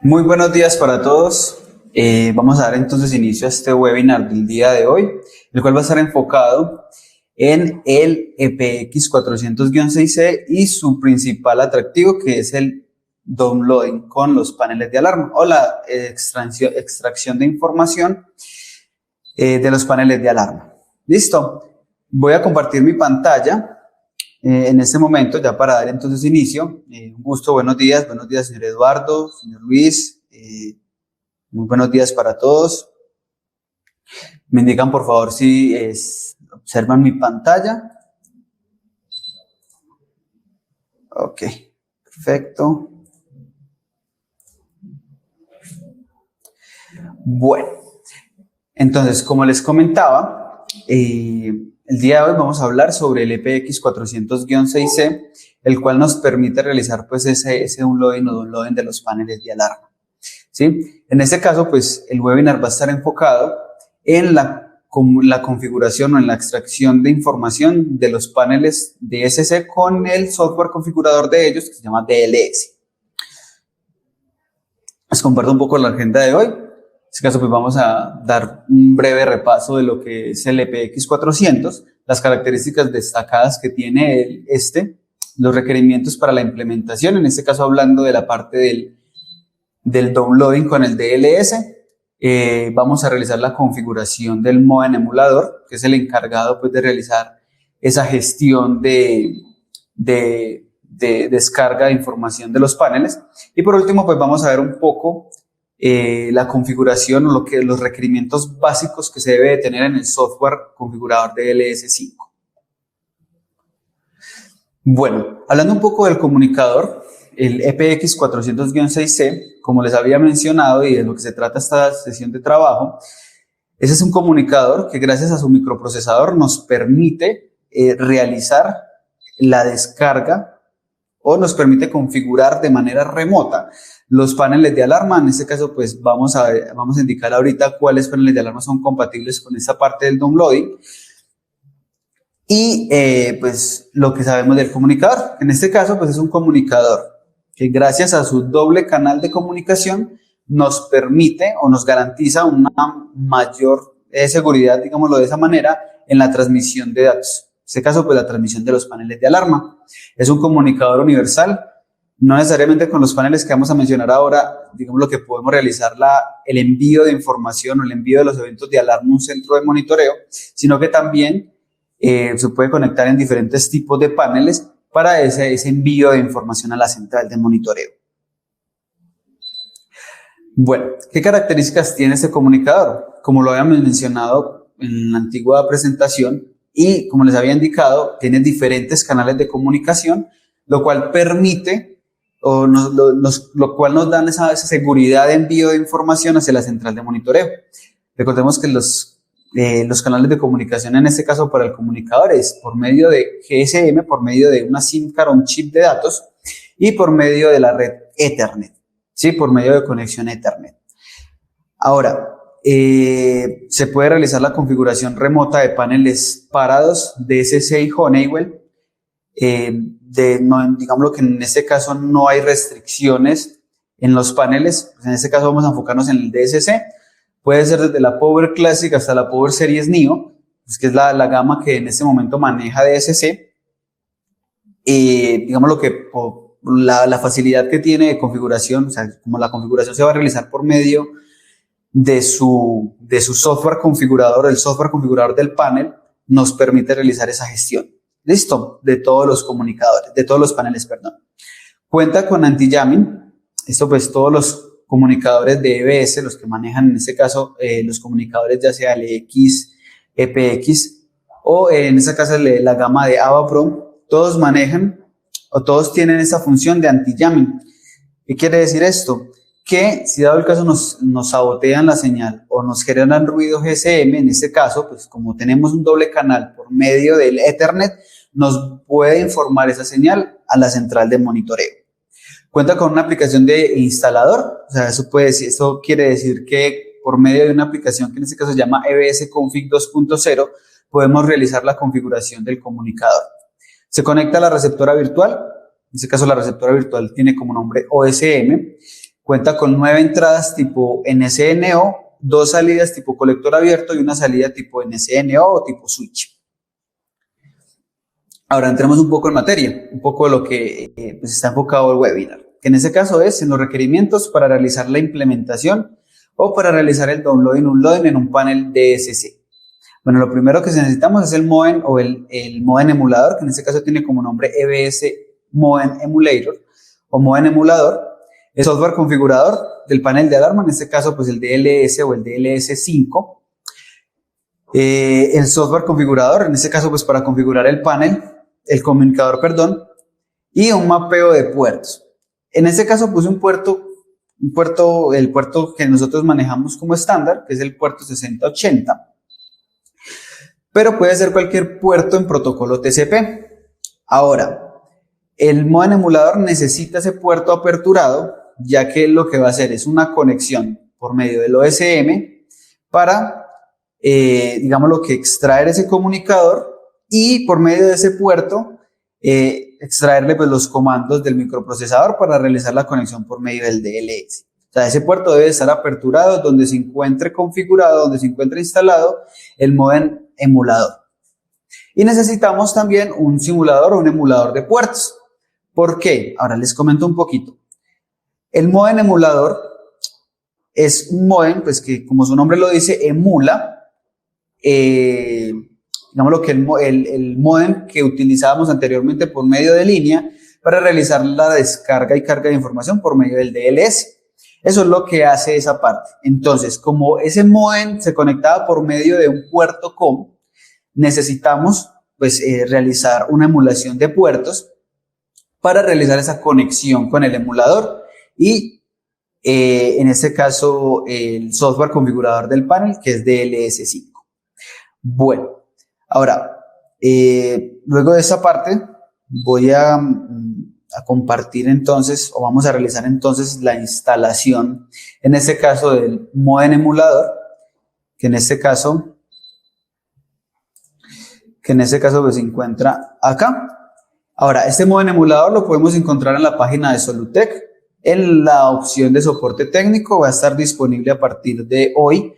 Muy buenos días para todos. Vamos a dar entonces inicio a este webinar del día de hoy, el cual va a estar enfocado en el EPX 400-6C y su principal atractivo, que es el downloading con los paneles de alarma o la extracción de información de los paneles de alarma. Listo. Voy a compartir mi pantalla en este momento, ya para dar entonces inicio. Un gusto, buenos días, señor Eduardo, señor Luis, muy buenos días para todos. Me indican por favor si observan mi pantalla. Ok, perfecto. Bueno, entonces como les comentaba, el día de hoy vamos a hablar sobre el EPX 400-6C, el cual nos permite realizar pues ese unloading o downloading de los paneles de alarma. ¿Sí? En este caso, pues el webinar va a estar enfocado en la configuración o en la extracción de información de los paneles DSC con el software configurador de ellos, que se llama DLS. Les comparto un poco la agenda de hoy. En este caso, pues vamos a dar un breve repaso de lo que es el EPX 400, las características destacadas que tiene los requerimientos para la implementación, en este caso hablando de la parte del downloading con el DLS. Vamos a realizar la configuración del modem emulador, que es el encargado pues de realizar esa gestión de descarga de información de los paneles. Y por último, pues vamos a ver un poco la configuración o los requerimientos básicos que se debe de tener en el software configurador de DLS5. Bueno, hablando un poco del comunicador, el EPX 400-6C, como les había mencionado y de lo que se trata esta sesión de trabajo, ese es un comunicador que gracias a su microprocesador nos permite realizar la descarga o nos permite configurar de manera remota los paneles de alarma. En este caso, pues vamos a indicar ahorita cuáles paneles de alarma son compatibles con esta parte del downloading. Y pues lo que sabemos del comunicador. En este caso, pues es un comunicador que gracias a su doble canal de comunicación nos permite o nos garantiza una mayor seguridad, digámoslo de esa manera, en la transmisión de datos. En este caso, pues la transmisión de los paneles de alarma. Es un comunicador universal, no necesariamente con los paneles que vamos a mencionar ahora, digamos lo que podemos realizar el envío de información o el envío de los eventos de alarma a un centro de monitoreo, sino que también se puede conectar en diferentes tipos de paneles para ese envío de información a la central de monitoreo. Bueno, ¿qué características tiene este comunicador? Como lo habíamos mencionado en la antigua presentación y como les había indicado, tiene diferentes canales de comunicación, lo cual permite lo cual nos da esa seguridad de envío de información hacia la central de monitoreo. Recordemos que los canales de comunicación, en este caso para el comunicador, es por medio de GSM, por medio de una SIM card o un chip de datos y por medio de la red Ethernet, ¿sí? Por medio de conexión Ethernet. Ahora, se puede realizar la configuración remota de paneles parados, DSC y Honeywell. Digamos que en este caso no hay restricciones en los paneles. Pues en este caso vamos a enfocarnos en el DSC. Puede ser desde la Power Classic hasta la Power Series Neo, pues que es la gama que en este momento maneja DSC. Digamos que la facilidad que tiene de configuración, o sea, como la configuración se va a realizar por medio de su software configurador, el software configurador del panel, nos permite realizar esa gestión. Listo, de todos los comunicadores, de todos los paneles, perdón. Cuenta con anti-jamming. Esto pues todos los comunicadores de EBS, los que manejan en este caso los comunicadores ya sea LX, EPX o en este caso la gama de Ava Pro, todos manejan o todos tienen esa función de anti-jamming. ¿Qué quiere decir esto? Que si dado el caso nos sabotean la señal o nos generan ruido GSM, en este caso, pues como tenemos un doble canal por medio del Ethernet, nos puede informar esa señal a la central de monitoreo. Cuenta con una aplicación de instalador, o sea, eso quiere decir que por medio de una aplicación que en este caso se llama EBS Config 2.0, podemos realizar la configuración del comunicador. Se conecta a la receptora virtual, en este caso la receptora virtual tiene como nombre OSM, Cuenta con 9 entradas tipo NSNO, 2 salidas tipo colector abierto y una salida tipo NSNO o tipo switch. Ahora entremos un poco en materia, un poco de lo que pues está enfocado el webinar, que en este caso es en los requerimientos para realizar la implementación o para realizar el downloading, unloading en un panel DSC. Bueno, lo primero que necesitamos es el modem o el modem emulador, que en este caso tiene como nombre EBS Modem Emulator o modem emulador. El software configurador del panel de alarma, en este caso pues el DLS o el DLS5. El software configurador, en este caso pues para configurar el panel, el comunicador, perdón, y un mapeo de puertos. En este caso puse el puerto que nosotros manejamos como estándar, que es el puerto 6080. Pero puede ser cualquier puerto en protocolo TCP. Ahora, el modem emulador necesita ese puerto aperturado, ya que lo que va a hacer es una conexión por medio del OSM para, digamos, lo que extraer ese comunicador y por medio de ese puerto extraerle pues, los comandos del microprocesador para realizar la conexión por medio del DLS. O sea, ese puerto debe estar aperturado donde se encuentre configurado, donde se encuentre instalado el modem emulador. Y necesitamos también un simulador o un emulador de puertos. ¿Por qué? Ahora les comento un poquito. El modem emulador es un modem, pues que como su nombre lo dice, emula, digamos lo que el modem que utilizábamos anteriormente por medio de línea para realizar la descarga y carga de información por medio del DLS. Eso es lo que hace esa parte. Entonces, como ese modem se conectaba por medio de un puerto COM, necesitamos pues, realizar una emulación de puertos para realizar esa conexión con el emulador y en este caso el software configurador del panel, que es DLS5. Bueno, ahora, luego de esta parte voy a compartir entonces, o vamos a realizar entonces la instalación, en este caso del modem emulador, que en este caso pues, se encuentra acá. Ahora, este modem emulador lo podemos encontrar en la página de Solutec, en la opción de soporte técnico. Va a estar disponible a partir de hoy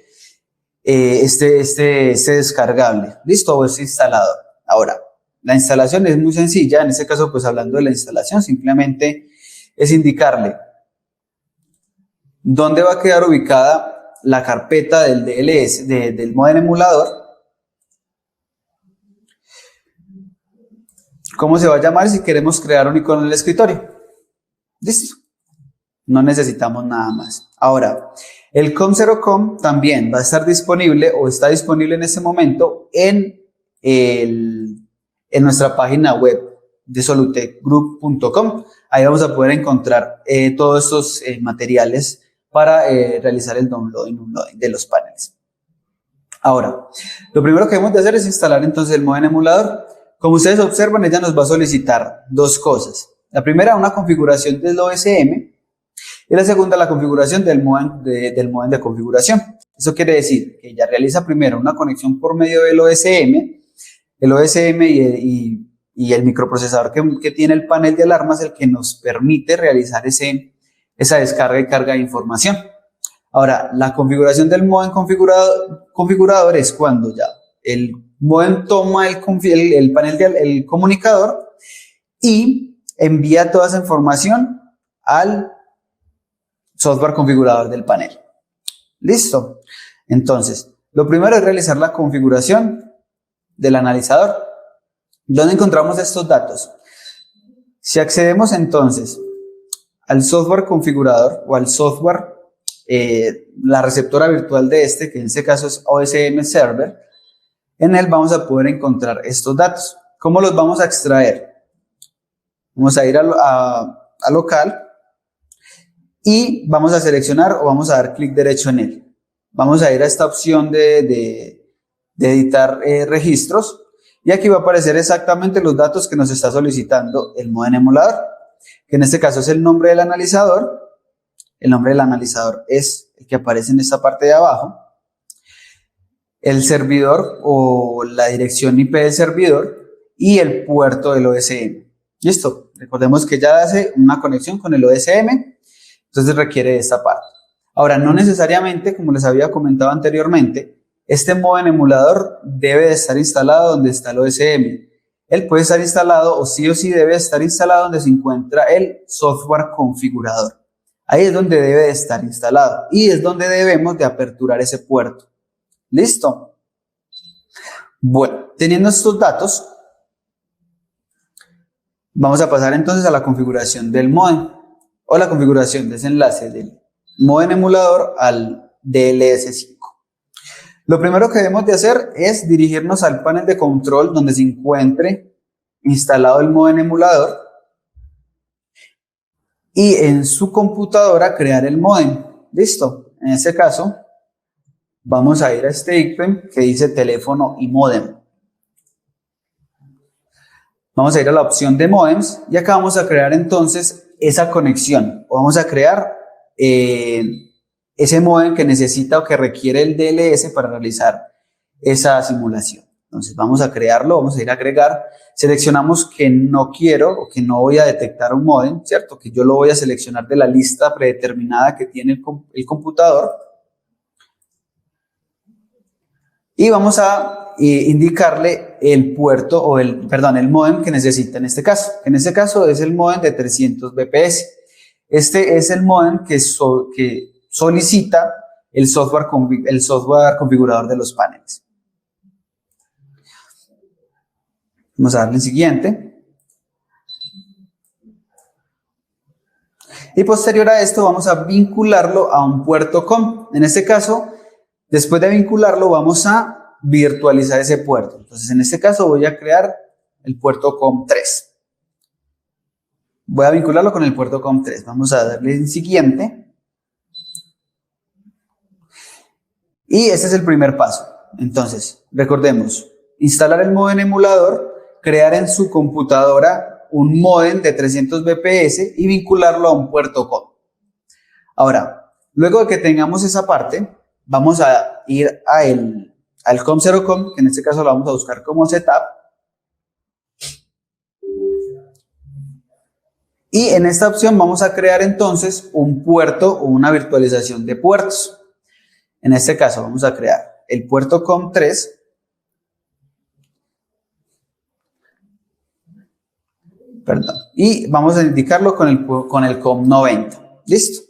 este descargable, listo, o este instalador. Ahora, la instalación es muy sencilla, en este caso pues hablando de la instalación, simplemente es indicarle dónde va a quedar ubicada la carpeta del DLS, del modem emulador, cómo se va a llamar si queremos crear un icono en el escritorio. Listo, no necesitamos nada más. Ahora, el com0com también va a estar disponible o está disponible en este momento en nuestra página web de solutecgroup.com. Ahí vamos a poder encontrar todos estos materiales para realizar el downloading y unloading de los paneles. Ahora, lo primero que debemos de hacer es instalar entonces el modem emulador. Como ustedes observan, ella nos va a solicitar dos cosas. La primera, una configuración del OSM y la segunda, la configuración del modem de configuración. Eso quiere decir que ella realiza primero una conexión por medio del OSM. El OSM y el microprocesador que tiene el panel de alarma es el que nos permite realizar esa descarga y carga de información. Ahora, la configuración del modem configurador es cuando ya el modem toma el panel el comunicador y envía toda esa información al software configurador del panel. Listo. Entonces, lo primero es realizar la configuración del analizador. ¿Dónde encontramos estos datos? Si accedemos entonces al software configurador o al software, la receptora virtual de que en este caso es OSM Server, en él vamos a poder encontrar estos datos. ¿Cómo los vamos a extraer? Vamos a ir a local y vamos a seleccionar o vamos a dar clic derecho en él. Vamos a ir a esta opción de editar registros y aquí va a aparecer exactamente los datos que nos está solicitando el modem emulador, que en este caso es el nombre del analizador. El nombre del analizador es el que aparece en esta parte de abajo, el servidor o la dirección IP del servidor y el puerto del OSM. Listo, recordemos que ya hace una conexión con el OSM Entonces requiere esta parte. Ahora, no necesariamente, como les había comentado anteriormente, este modem emulador debe de estar instalado donde está el OSM. Él puede estar instalado o sí debe estar instalado donde se encuentra el software configurador. Ahí es donde debe de estar instalado y es donde debemos de aperturar ese puerto. ¿Listo? Bueno, teniendo estos datos, vamos a pasar entonces a la configuración del modem o la configuración de ese enlace del modem emulador al DLS5. Lo primero que debemos de hacer es dirigirnos al panel de control donde se encuentre instalado el modem emulador y en su computadora crear el modem. ¿Listo? En este caso, vamos a ir a este ítem que dice teléfono y modem. Vamos a ir a la opción de modems y acá vamos a crear entonces esa conexión. O vamos a crear ese modem que necesita o que requiere el DLS para realizar esa simulación. Entonces vamos a crearlo, vamos a ir a agregar, seleccionamos que no quiero o que no voy a detectar un modem, ¿cierto? Que yo lo voy a seleccionar de la lista predeterminada que tiene el computador. Y vamos a indicarle el puerto o el modem que necesita en este caso. En este caso es el modem de 300 bps. Este es el modem que solicita el software configurador de los paneles. Vamos a darle siguiente. Y posterior a esto vamos a vincularlo a un puerto COM. En este caso, después de vincularlo, vamos a virtualizar ese puerto. Entonces, en este caso voy a crear el puerto COM3. Voy a vincularlo con el puerto COM3. Vamos a darle en siguiente. Y este es el primer paso. Entonces, recordemos, instalar el modem emulador, crear en su computadora un modem de 300 bps y vincularlo a un puerto COM. Ahora, luego de que tengamos esa parte, vamos a ir al COM0COM, que en este caso lo vamos a buscar como setup. Y en esta opción vamos a crear entonces un puerto o una virtualización de puertos. En este caso vamos a crear el puerto COM3. Perdón. Y vamos a indicarlo con el COM90. ¿Listo?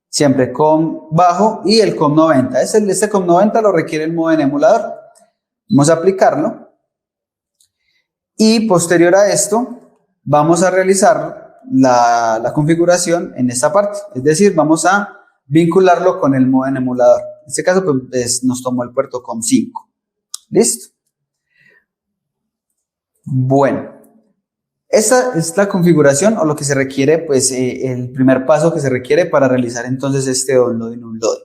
Siempre COM bajo y el COM90. Este COM90 lo requiere el modem emulador. Vamos a aplicarlo. Y posterior a esto, vamos a realizar la configuración en esta parte. Es decir, vamos a vincularlo con el modem emulador. En este caso, pues, nos tomó el puerto COM5. ¿Listo? Bueno. Esta es la configuración o lo que se requiere, pues el primer paso que se requiere para realizar entonces este download y unload.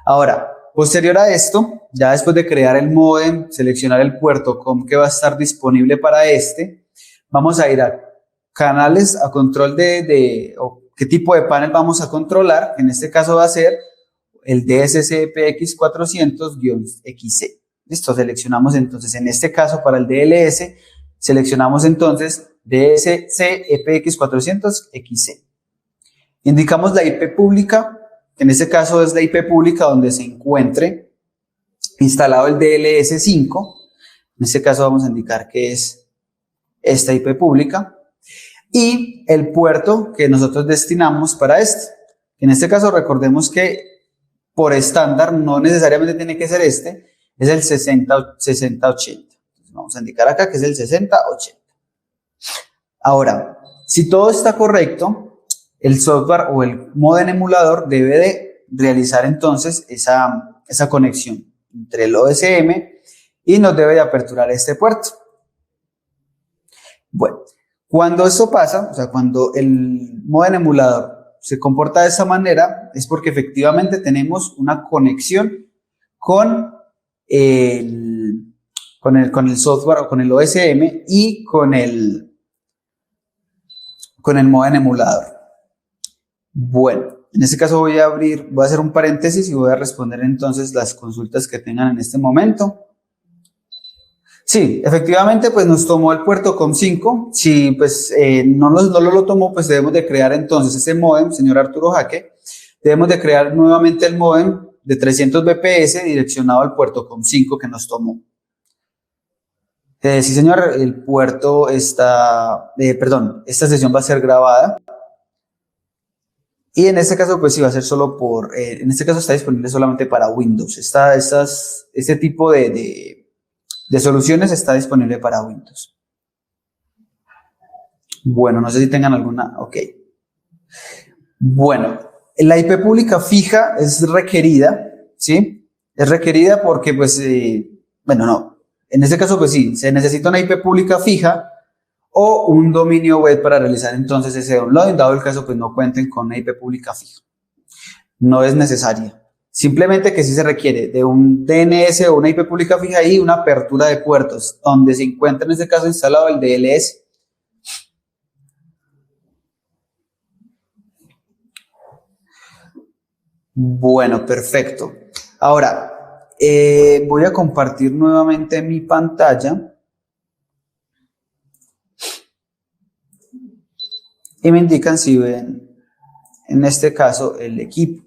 Ahora, posterior a esto, ya después de crear el modem, seleccionar el puerto COM que va a estar disponible para vamos a ir a canales a control o qué tipo de panel vamos a controlar. En este caso va a ser el DSC-PX400-XC. Listo, seleccionamos entonces en este caso para el DLS, seleccionamos entonces DSC-EPX400-XC. Indicamos la IP pública, que en este caso es la IP pública donde se encuentre instalado el DLS5. En este caso vamos a indicar que es esta IP pública. Y el puerto que nosotros destinamos para En este caso recordemos que por estándar no necesariamente tiene que ser es el 6080. Vamos a indicar acá que es el 6080. Ahora, si todo está correcto, el software o el modem emulador debe de realizar entonces esa conexión entre el OSM y nos debe de aperturar este puerto. Bueno, cuando esto pasa, o sea, cuando el modem emulador se comporta de esa manera, es porque efectivamente tenemos una conexión con el software o con el OSM y con el modem emulador. Bueno, en este caso voy a hacer un paréntesis y voy a responder entonces las consultas que tengan en este momento. Sí, efectivamente, pues nos tomó el puerto COM5. Si pues no lo tomó, pues debemos de crear entonces ese modem, señor Arturo Jaque. debemos de crear nuevamente el módem de 300 bps direccionado al puerto COM5 que nos tomó. Sí, señor, el puerto está, esta sesión va a ser grabada. Y en este caso, pues sí, va a ser solo en este caso está disponible solamente para Windows. Este tipo de soluciones está disponible para Windows. Bueno, no sé si tengan alguna, ok. Bueno, la IP pública fija es requerida, ¿sí? Es requerida porque, pues, en este caso, pues sí, se necesita una IP pública fija o un dominio web para realizar entonces ese downloading, dado el caso, pues no cuenten con una IP pública fija. No es necesaria. Simplemente que sí se requiere de un DNS o una IP pública fija y una apertura de puertos, donde se encuentra en este caso instalado el DLS. Bueno, perfecto. Ahora, voy a compartir nuevamente mi pantalla. Y me indican si ven, en este caso, el equipo.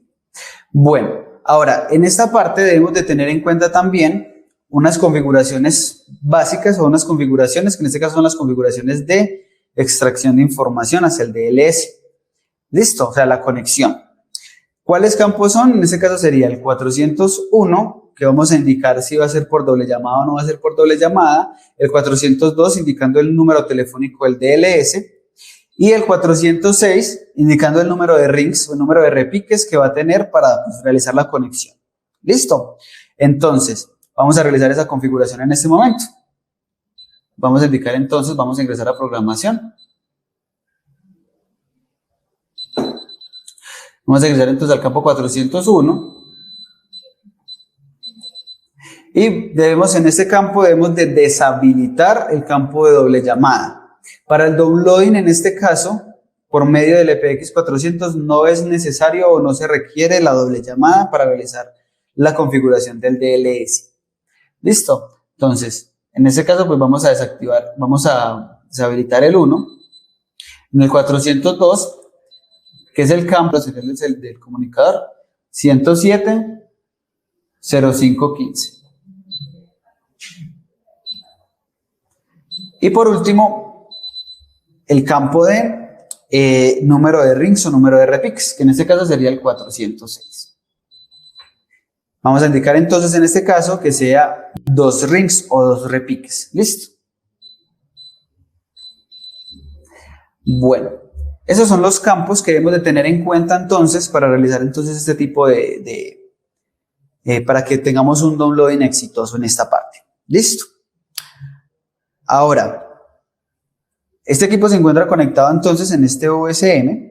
Bueno, ahora, en esta parte debemos de tener en cuenta también unas configuraciones básicas o unas configuraciones, que en este caso son las configuraciones de extracción de información hacia el DLS. Listo, o sea, la conexión. ¿Cuáles campos son? En este caso sería el 401, que vamos a indicar si va a ser por doble llamada o no va a ser por doble llamada. El 402 indicando el número telefónico del DLS. Y el 406 indicando el número de rings o el número de repiques que va a tener para, pues, realizar la conexión. ¿Listo? Entonces, vamos a realizar esa configuración en este momento. Vamos a indicar entonces, vamos a ingresar a programación. Vamos a ingresar entonces al campo 401. Y en este campo debemos de deshabilitar el campo de doble llamada. Para el downloading, en este caso, por medio del EPX 400, no es necesario o no se requiere la doble llamada para realizar la configuración del DLS. ¿Listo? Entonces, en este caso, pues vamos a deshabilitar el 1. En el 402, que es el campo del comunicador, 107.05.15. Y por último, el campo de número de rings o número de repiques, que en este caso sería el 406. Vamos a indicar entonces en este caso que sea 2 rings o 2 repiques. ¿Listo? Bueno, esos son los campos que debemos de tener en cuenta entonces para realizar entonces este tipo para que tengamos un downloading exitoso en esta parte. ¿Listo? Ahora, este equipo se encuentra conectado entonces en este OSM.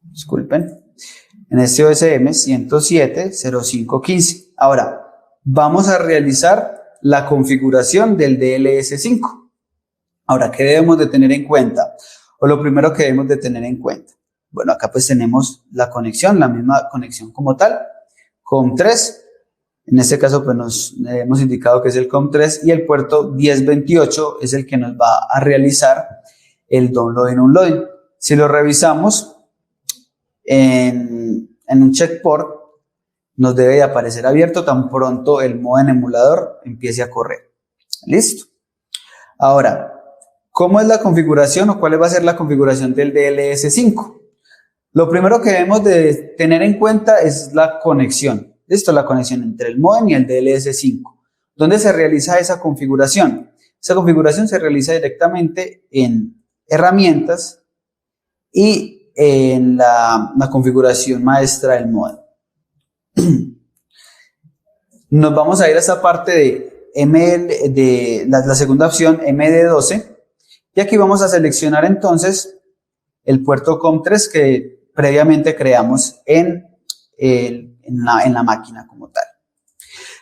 Disculpen. En este OSM 107.05.15. Ahora, vamos a realizar la configuración del DLS5. Ahora, ¿qué debemos de tener en cuenta? O lo primero que debemos de tener en cuenta. Bueno, acá pues tenemos la conexión, la misma conexión como tal, COM3. En este caso, pues nos hemos indicado que es el COM3 y el puerto 1028 es el que nos va a realizar el downloading unloading. Si lo revisamos en un checkport, nos debe de aparecer abierto tan pronto el modem emulador empiece a correr. ¿Listo? Ahora, ¿cómo es la configuración o cuál va a ser la configuración del DLS5? Lo primero que debemos de tener en cuenta es la conexión. Listo, la conexión entre el modem y el DLS5. ¿Dónde se realiza esa configuración? Esa configuración se realiza directamente en herramientas y en la configuración maestra del modem. Nos vamos a ir a esa parte de la segunda opción, MD12, y aquí vamos a seleccionar entonces el puerto COM3 que previamente creamos en la máquina como tal.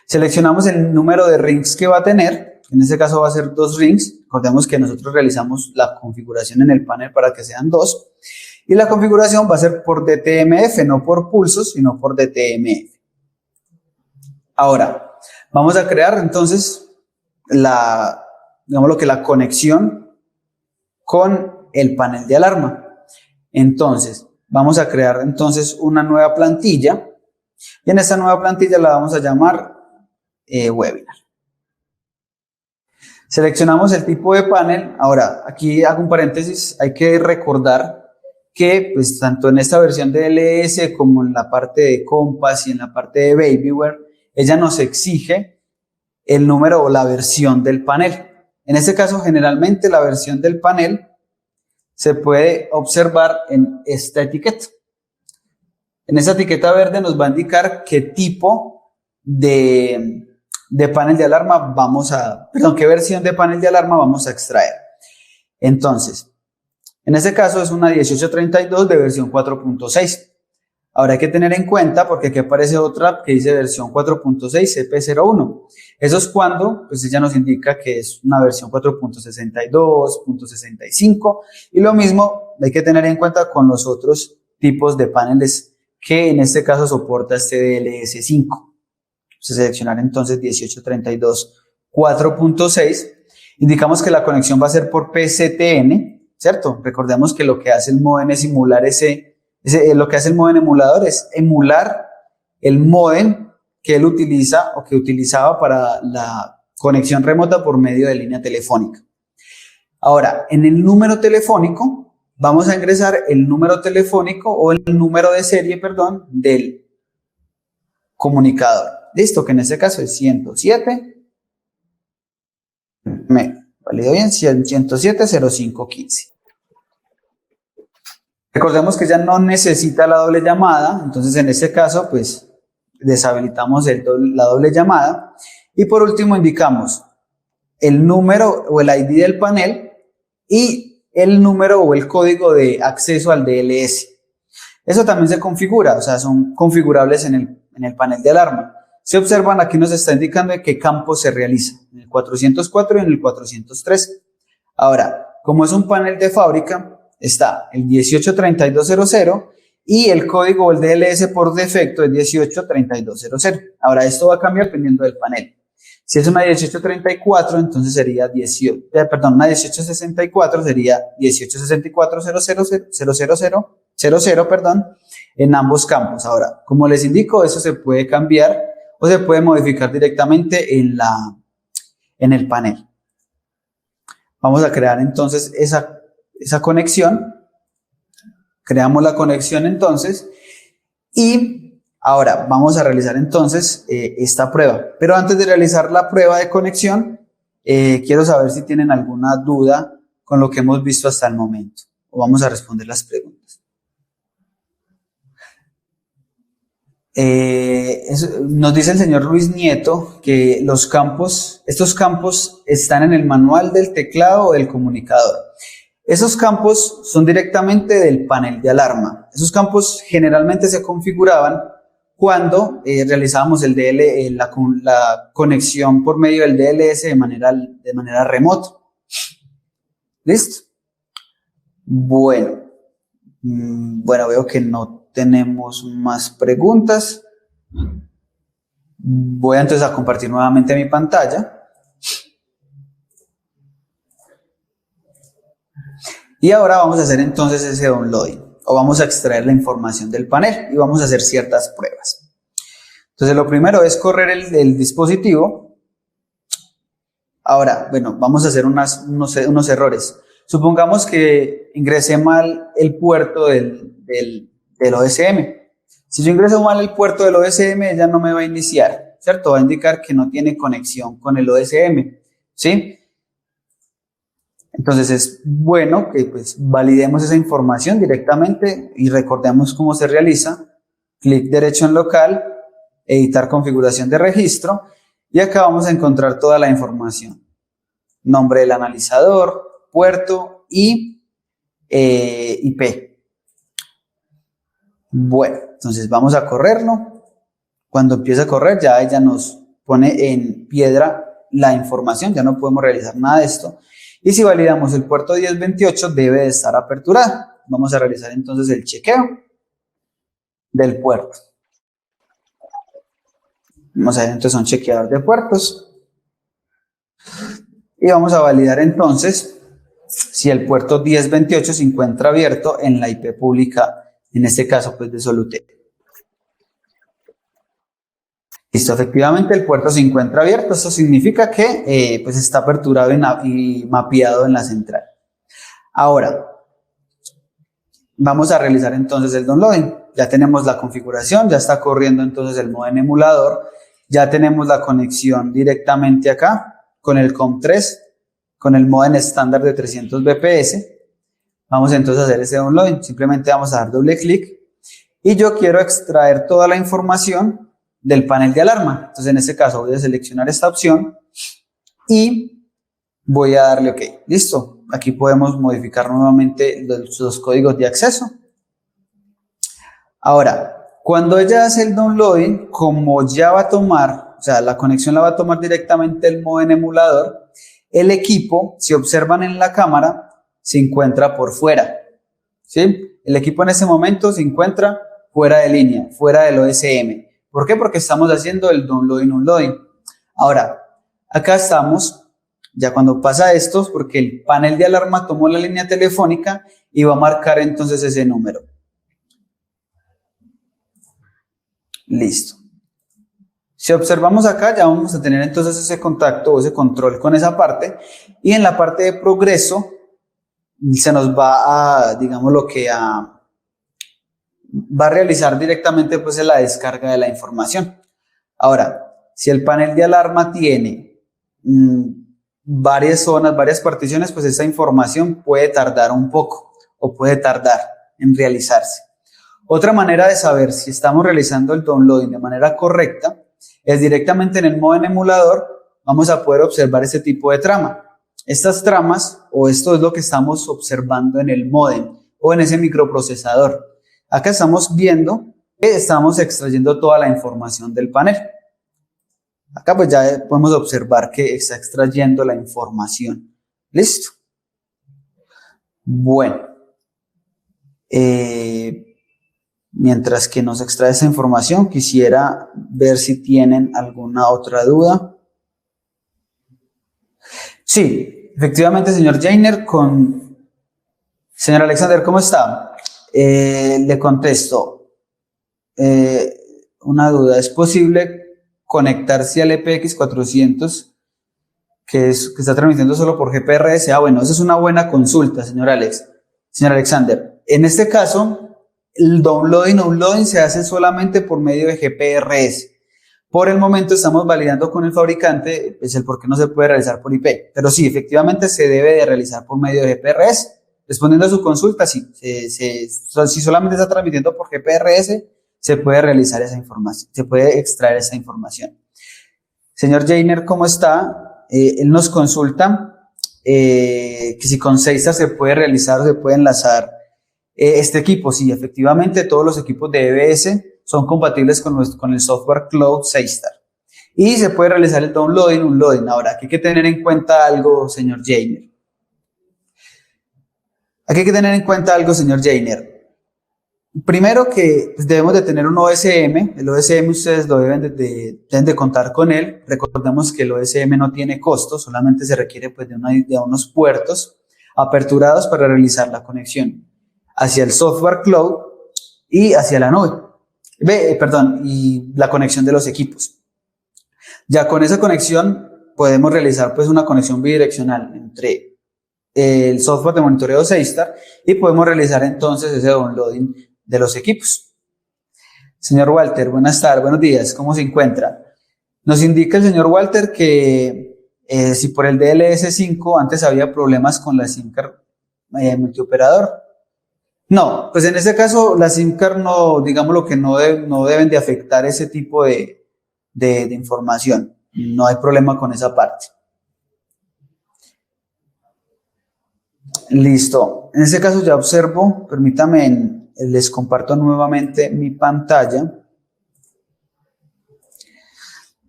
Seleccionamos el número de rings que va a tener, en este caso va a ser 2 rings. Recordemos que nosotros realizamos la configuración en el panel para que sean 2, y la configuración va a ser por DTMF, no por pulsos, sino por DTMF. Ahora, vamos a crear entonces la conexión con el panel de alarma. Entonces, vamos a crear entonces una nueva plantilla y en esta nueva plantilla la vamos a llamar webinar. Seleccionamos el tipo de panel. Ahora, aquí hago un paréntesis, hay que recordar que pues tanto en esta versión de LS como en la parte de Compass y en la parte de Babyware, ella nos exige el número o la versión del panel. En este caso, generalmente la versión del panel se puede observar en esta etiqueta. En esta etiqueta verde nos va a indicar qué tipo de panel de alarma qué versión de panel de alarma vamos a extraer. Entonces, en este caso es una 1832 de versión 4.6. Ahora hay que tener en cuenta, porque aquí aparece otra que dice versión 4.6 CP01. Eso es cuando, pues ella nos indica que es una versión 4.62.65 y lo mismo hay que tener en cuenta con los otros tipos de paneles que en este caso soporta este DLS5. Seleccionar entonces 1832 4.6. Indicamos que la conexión va a ser por PCTN, ¿cierto? Recordemos que lo que hace el módem es simular lo que hace el módem emulador es emular el módem que él utiliza o que utilizaba para la conexión remota por medio de línea telefónica. Ahora, en el número telefónico vamos a ingresar el número telefónico o el número de serie, perdón, del comunicador. Listo, que en este caso es 107. Me valido bien, 107-0515. Recordemos que ya no necesita la doble llamada, entonces en este caso pues deshabilitamos la doble llamada y por último indicamos el número o el ID del panel y el número o el código de acceso al DLS. Eso también se configura, o sea, son configurables en el panel de alarma. Si observan, aquí nos está indicando en qué campo se realiza, en el 404 y en el 403. Ahora, como es un panel de fábrica, está el 183200 y el código o el DLS por defecto es 183200. Ahora, esto va a cambiar dependiendo del panel. Si es una 1834, entonces sería una 1864 sería 1864.000, perdón, en ambos campos. Ahora, como les indico, eso se puede cambiar o se puede modificar directamente en el panel. Vamos a crear entonces esa conexión. Creamos la conexión entonces y ahora vamos a realizar entonces esta prueba. Pero antes de realizar la prueba de conexión, quiero saber si tienen alguna duda con lo que hemos visto hasta el momento. O vamos a responder las preguntas. Nos dice el señor Luis Nieto que estos campos están en el manual del teclado o del comunicador. Esos campos son directamente del panel de alarma. Esos campos generalmente se configuraban cuando realizábamos la conexión por medio del DLS de manera remota. ¿Listo? Bueno, veo que no tenemos más preguntas. Voy entonces a compartir nuevamente mi pantalla. Y ahora vamos a hacer entonces ese downloading o vamos a extraer la información del panel y vamos a hacer ciertas pruebas. Entonces lo primero es correr el dispositivo. Ahora, vamos a hacer unos errores. Supongamos que ingresé mal el puerto del OSM. Si yo ingreso mal el puerto del OSM, ya no me va a iniciar, ¿cierto? Va a indicar que no tiene conexión con el OSM, ¿sí? Entonces es bueno que pues validemos esa información directamente y recordemos cómo se realiza. Clic derecho en local, editar configuración de registro y acá vamos a encontrar toda la información. Nombre del analizador, puerto y IP. Bueno, entonces vamos a correrlo. Cuando empiece a correr ya ella nos pone en piedra la información, ya no podemos realizar nada de esto. Y si validamos el puerto 1028 debe de estar aperturado. Vamos a realizar entonces el chequeo del puerto. Vamos a ver entonces un chequeador de puertos. Y vamos a validar entonces si el puerto 1028 se encuentra abierto en la IP pública, en este caso pues de Solutel. Listo, efectivamente el puerto se encuentra abierto, eso significa que pues está aperturado y mapeado en la central. Ahora, vamos a realizar entonces el downloading. Ya tenemos la configuración, ya está corriendo entonces el modem emulador, ya tenemos la conexión directamente acá con el COM3, con el modem estándar de 300 bps. Vamos entonces a hacer ese downloading, simplemente vamos a dar doble clic y yo quiero extraer toda la información del panel de alarma. Entonces en este caso voy a seleccionar esta opción y voy a darle OK. Listo. Aquí podemos modificar nuevamente los códigos de acceso. Ahora, cuando ella hace el downloading, como ya va a tomar, o sea, la conexión la va a tomar directamente el modem emulador, el equipo, si observan en la cámara, se encuentra por fuera. ¿Sí? El equipo en ese momento se encuentra fuera de línea, fuera del OSM. ¿Por qué? Porque estamos haciendo el downloading, unloading. Ahora, acá estamos. Ya cuando pasa esto, porque el panel de alarma tomó la línea telefónica y va a marcar entonces ese número. Listo. Si observamos acá, ya vamos a tener entonces ese contacto o ese control con esa parte. Y en la parte de progreso, se nos va a, digamos lo que va a realizar directamente pues la descarga de la información. Ahora, si el panel de alarma tiene varias zonas, varias particiones, pues esa información puede tardar un poco o puede tardar en realizarse. Otra manera de saber si estamos realizando el downloading de manera correcta es directamente en el modem emulador. Vamos a poder observar este tipo de trama. Estas tramas, o esto es lo que estamos observando en el modem o en ese microprocesador. Acá estamos viendo que estamos extrayendo toda la información del panel. Acá pues ya podemos observar que está extrayendo la información. ¿Listo? Bueno. Mientras que nos extrae esa información, quisiera ver si tienen alguna otra duda. Sí, efectivamente, señor Jainer, señor Alexander, ¿cómo está? Le contesto. Una duda, ¿es posible conectarse al EPX400 que está transmitiendo solo por GPRS? Bueno, esa es una buena consulta, señor Alexander. En este caso, el downloading o unloading se hace solamente por medio de GPRS. Por el momento estamos validando con el fabricante pues el por qué no se puede realizar por IP. Pero sí, efectivamente se debe de realizar por medio de GPRS. Respondiendo a su consulta, sí, si solamente está transmitiendo por GPRS, se puede realizar esa información, se puede extraer esa información. Señor Jainer, ¿cómo está? Él nos consulta que si con SeaStar se puede realizar o se puede enlazar este equipo. Sí, efectivamente todos los equipos de EBS son compatibles con el software Cloud SeaStar. Y se puede realizar el downloading, unloading. Ahora, aquí hay que tener en cuenta algo, señor Jainer. Aquí hay que tener en cuenta algo, señor Jainer. Primero que debemos de tener un OSM. El OSM ustedes lo deben de contar con él. Recordemos que el OSM no tiene costo, solamente se requiere pues, de unos puertos aperturados para realizar la conexión hacia el software cloud y hacia la nube. Y la conexión de los equipos. Ya con esa conexión podemos realizar pues una conexión bidireccional entre el software de monitoreo SeaStar y podemos realizar entonces ese downloading de los equipos. Señor Walter, buenas tardes, buenos días, ¿cómo se encuentra? Nos indica el señor Walter que si por el DLS5 antes había problemas con la SIM card multioperador. No, pues en este caso la SIM card no, digamos lo que no deben de afectar ese tipo de información. No hay problema con esa parte. Listo. En este caso ya observo, permítame, les comparto nuevamente mi pantalla.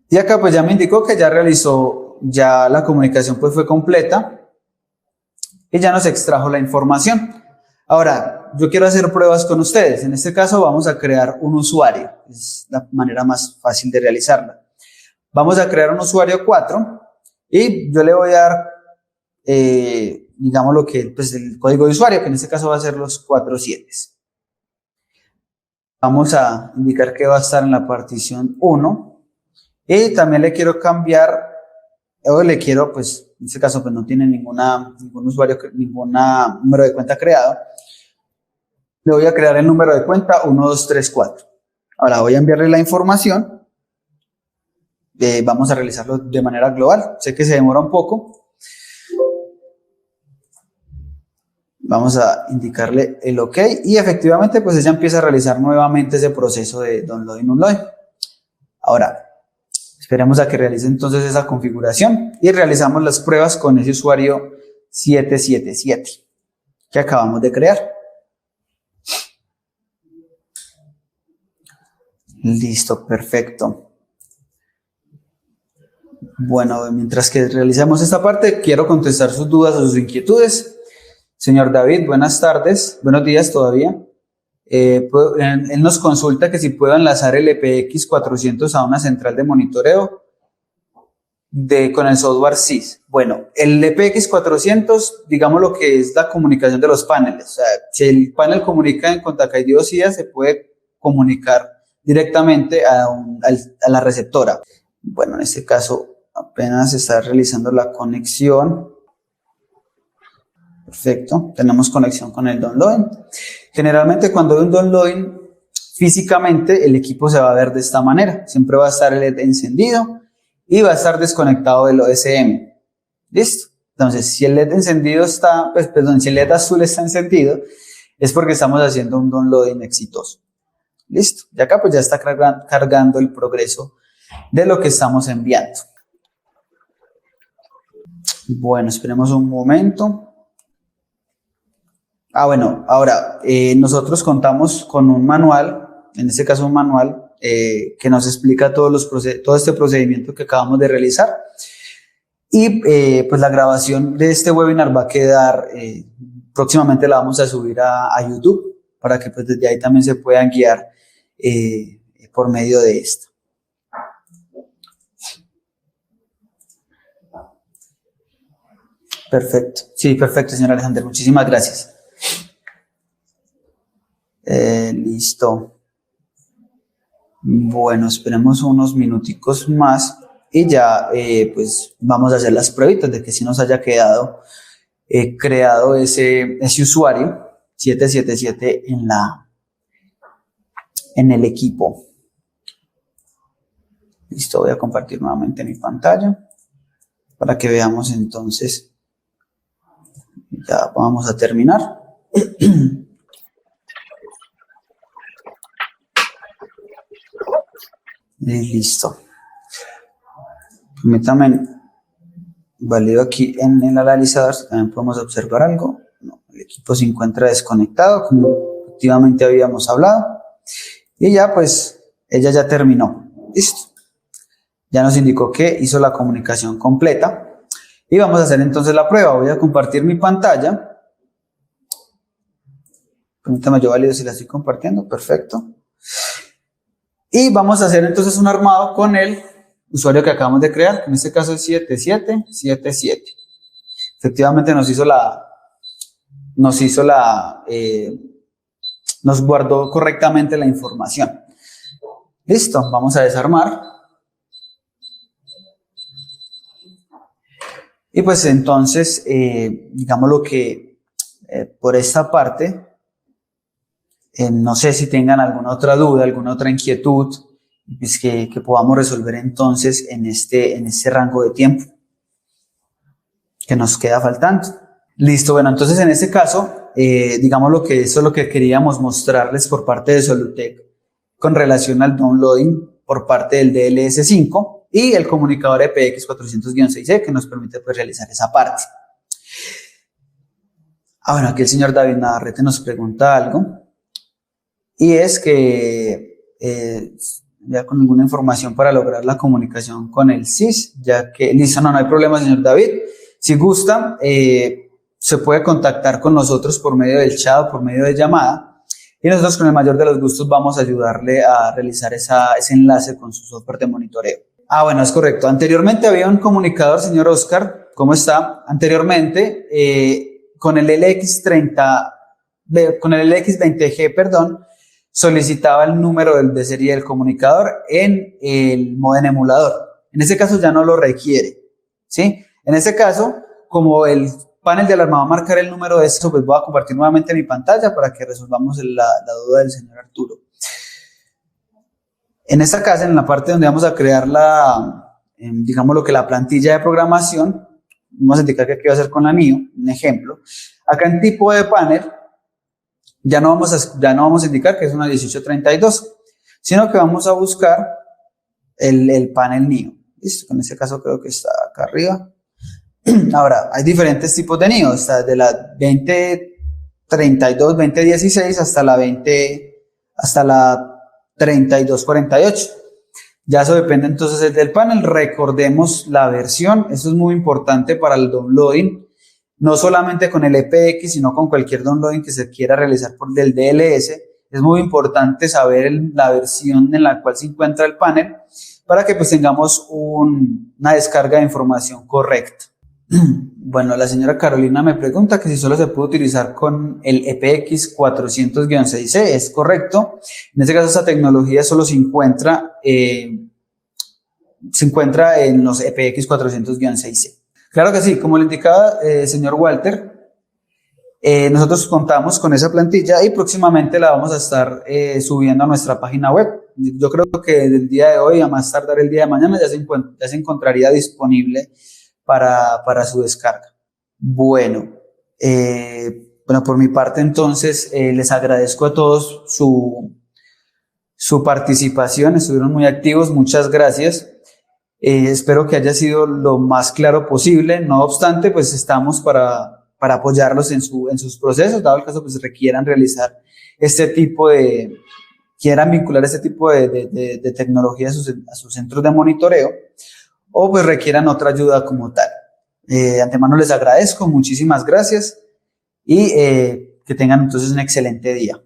Y acá pues ya me indicó que ya la comunicación pues fue completa y ya nos extrajo la información. Ahora, yo quiero hacer pruebas con ustedes. En este caso vamos a crear un usuario. Es la manera más fácil de realizarla. Vamos a crear un usuario 4 y yo le voy a dar digamos lo que, pues el código de usuario, que en este caso va a ser los 4 7. Vamos a indicar que va a estar en la partición 1 y también le quiero cambiar, o le quiero, pues en este caso pues no tiene ningún usuario, ningún número de cuenta creado. Le voy a crear el número de cuenta 1234. Ahora voy a enviarle la información. Vamos a realizarlo de manera global. Sé que se demora un poco. Vamos a indicarle el OK y efectivamente pues ella empieza a realizar nuevamente ese proceso de downloading, unloading. Ahora, esperemos a que realice entonces esa configuración y realizamos las pruebas con ese usuario 777 que acabamos de crear. Listo, perfecto. Bueno, mientras que realizamos esta parte, quiero contestar sus dudas o sus inquietudes. Señor David, buenas tardes, buenos días todavía. Él nos consulta que si puedo enlazar el EPX 400 a una central de monitoreo con el software SYS. Bueno, el EPX 400, digamos lo que es la comunicación de los paneles. O sea, si el panel comunica en Contactid o SIA, se puede comunicar directamente a la receptora. Bueno, en este caso apenas se está realizando la conexión. Perfecto, tenemos conexión con el downloading. Generalmente cuando hay un downloading, físicamente el equipo se va a ver de esta manera. Siempre va a estar el LED encendido y va a estar desconectado del OSM. ¿Listo? Entonces, si el LED encendido está, si el LED azul está encendido, es porque estamos haciendo un downloading exitoso. Listo. Y acá pues ya está cargando el progreso de lo que estamos enviando. Bueno, esperemos un momento. Bueno, ahora nosotros contamos con un manual, en este caso un manual que nos explica todo este procedimiento que acabamos de realizar. Y pues la grabación de este webinar va a quedar, próximamente la vamos a subir a YouTube para que pues desde ahí también se puedan guiar por medio de esto. Perfecto. Sí, perfecto, señor Alexander. Muchísimas gracias. Listo. Bueno, esperemos unos minuticos más y ya pues vamos a hacer las pruebitas de que sí nos haya quedado creado ese usuario 777 en el equipo. Listo, voy a compartir nuevamente mi pantalla para que veamos entonces. Ya vamos a terminar. Listo. Permítame, valido aquí en el analizador, también podemos observar algo. No, el equipo se encuentra desconectado, como efectivamente habíamos hablado. Y ya pues, ella ya terminó. Listo. Ya nos indicó que hizo la comunicación completa. Y vamos a hacer entonces la prueba. Voy a compartir mi pantalla. Permítame, yo valido si la estoy compartiendo. Perfecto. Y vamos a hacer entonces un armado con el usuario que acabamos de crear, que en este caso es 7777. Efectivamente nos guardó correctamente la información. Listo, vamos a desarmar. Y pues entonces, digamos lo que por esta parte, no sé si tengan alguna otra duda, alguna otra inquietud, pues que podamos resolver entonces en este rango de tiempo que nos queda faltando. Listo, bueno, entonces en este caso, digamos lo que eso es lo que queríamos mostrarles por parte de Solutec con relación al downloading por parte del DLS5 y el comunicador EPX 400-6E que nos permite pues realizar esa parte. Bueno, aquí el señor David Navarrete nos pregunta algo y es que ya con alguna información para lograr la comunicación con el SYS, ya que listo, no hay problema, señor David. Si gusta, se puede contactar con nosotros por medio del chat o por medio de llamada y nosotros con el mayor de los gustos vamos a ayudarle a realizar ese enlace con su software de monitoreo. Bueno, es correcto. Anteriormente había un comunicador, señor Oscar, cómo está. Anteriormente, con el con el LX20G, perdón, solicitaba el número de serie del comunicador en el modem emulador. En ese caso ya no lo requiere, ¿sí? En este caso, como el panel de alarma va a marcar el número de esto, pues voy a compartir nuevamente mi pantalla para que resolvamos la duda del señor Arturo. En esta casa, en la parte donde vamos a crear digamos lo que la plantilla de programación, vamos a indicar que qué va a hacer con la NIO, un ejemplo. Acá en tipo de panel, ya no vamos a indicar que es una 1832, sino que vamos a buscar el panel NIO. Listo, en este caso creo que está acá arriba. Ahora, hay diferentes tipos de NIO, está de la 2032, 2016 hasta la 3248. Ya eso depende entonces del panel. Recordemos la versión, eso es muy importante para el downloading, no solamente con el EPX, sino con cualquier downloading que se quiera realizar por el DLS. Es muy importante saber la versión en la cual se encuentra el panel para que pues tengamos una descarga de información correcta. Bueno, la señora Carolina me pregunta que si solo se puede utilizar con el EPX 400-6C. Es correcto. En este caso, esta tecnología solo se encuentra en los EPX 400-6C. Claro que sí, como le indicaba señor Walter, nosotros contamos con esa plantilla y próximamente la vamos a estar subiendo a nuestra página web. Yo creo que del día de hoy, a más tardar el día de mañana, ya se encontraría disponible para su descarga. Bueno, por mi parte entonces les agradezco a todos su participación, estuvieron muy activos, muchas gracias. Espero que haya sido lo más claro posible, no obstante, pues estamos para apoyarlos en sus procesos, dado el caso pues requieran realizar quieran vincular este tipo de tecnología a sus centros de monitoreo, o pues requieran otra ayuda como tal. De antemano les agradezco, muchísimas gracias y que tengan entonces un excelente día.